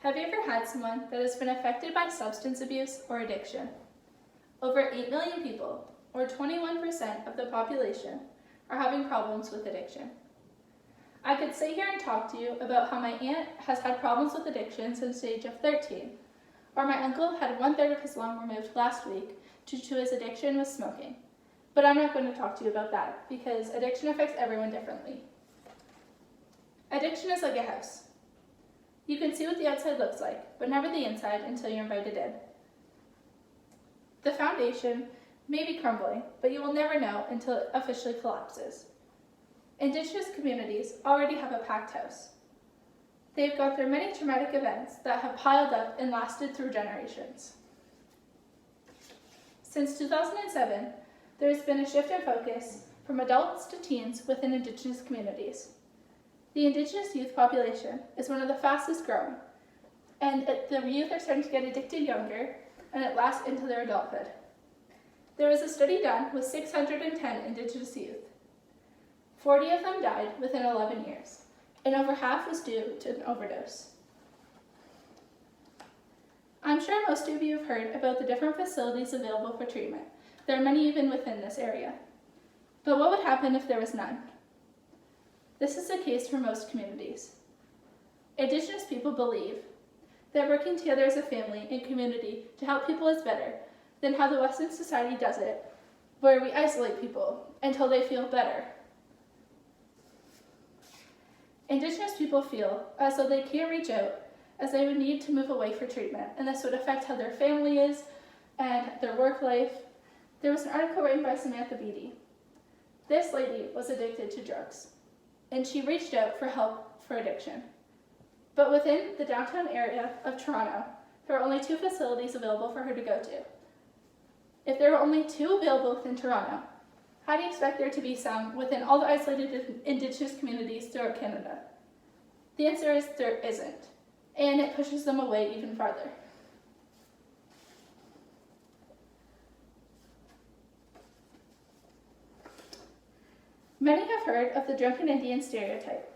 Have you ever had someone that has been affected by substance abuse or addiction? Over 8 million people, or 21% of the population, are having problems with addiction. I could sit here and talk to you about how my aunt has had problems with addiction since the age of 13, or my uncle had 1/3 of his lung removed last week due to his addiction with smoking. But I'm not going to talk to you about that because addiction affects everyone differently. Addiction is like a house. You can see what the outside looks like, but never the inside until you're invited in. The foundation may be crumbling, but you will never know until it officially collapses. Indigenous communities already have a packed house. They've gone through many traumatic events that have piled up and lasted through generations. Since 2007, there has been a shift in focus from adults to teens within Indigenous communities. The Indigenous youth population is one of the fastest growing, and the youth are starting to get addicted younger, and it lasts into their adulthood. There was a study done with 610 Indigenous youth. 40 of them died within 11 years, and over half was due to an overdose. I'm sure most of you have heard about the different facilities available for treatment. There are many even within this area. But what would happen if there was none? This is the case for most communities. Indigenous people believe that working together as a family and community to help people is better than how the Western society does it, where we isolate people until they feel better. Indigenous people feel as though they can't reach out, as they would need to move away for treatment, and this would affect how their family is and their work life. There was an article written by Samantha Beatty. This lady was addicted to drugs, and she reached out for help for addiction. But within the downtown area of Toronto, there are only 2 facilities available for her to go to. If there are only 2 available within Toronto, how do you expect there to be some within all the isolated Indigenous communities throughout Canada? The answer is there isn't, and it pushes them away even farther. Many have heard of the drunken Indian stereotype.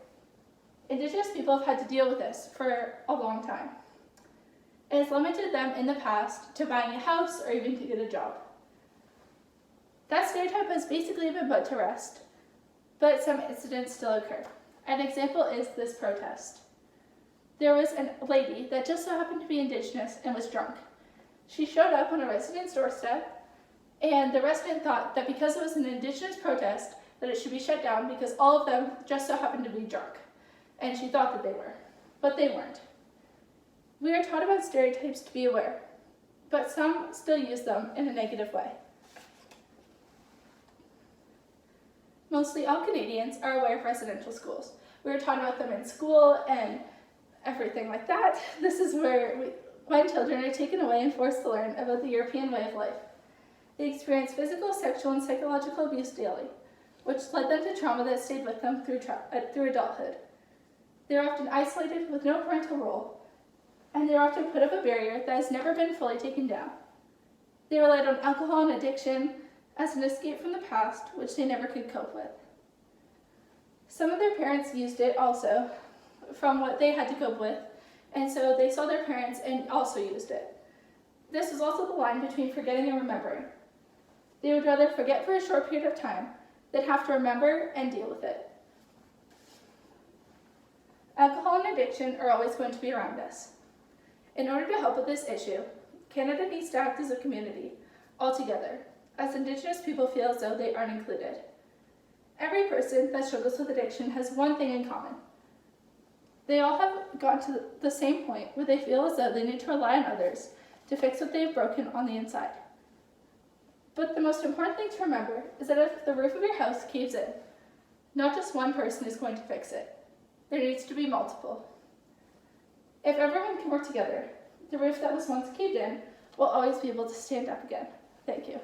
Indigenous people have had to deal with this for a long time. It has limited them in the past to buying a house or even to get a job. That stereotype has basically been put to rest, but some incidents still occur. An example is this protest. There was a lady that just so happened to be Indigenous and was drunk. She showed up on a resident's doorstep, and the resident thought that because it was an Indigenous protest, that it should be shut down because all of them just so happened to be drunk. And she thought that they were, but they weren't. We are taught about stereotypes to be aware, but some still use them in a negative way. Mostly all Canadians are aware of residential schools. We are taught about them in school and everything like that. This is when children are taken away and forced to learn about the European way of life. They experience physical, sexual, and psychological abuse daily, which led them to trauma that stayed with them through adulthood. They are often isolated with no parental role, and they are often put up a barrier that has never been fully taken down. They relied on alcohol and addiction as an escape from the past, which they never could cope with. Some of their parents used it also from what they had to cope with, and so they saw their parents and also used it. This was also the line between forgetting and remembering. They would rather forget for a short period of time than have to remember and deal with it. Alcohol and addiction are always going to be around us. In order to help with this issue, Canada needs to act as a community, all together, as Indigenous people feel as though they aren't included. Every person that struggles with addiction has one thing in common. They all have gotten to the same point where they feel as though they need to rely on others to fix what they have broken on the inside. But the most important thing to remember is that if the roof of your house caves in, not just one person is going to fix it. There needs to be multiple. If everyone can work together, the roof that was once caved in will always be able to stand up again. Thank you.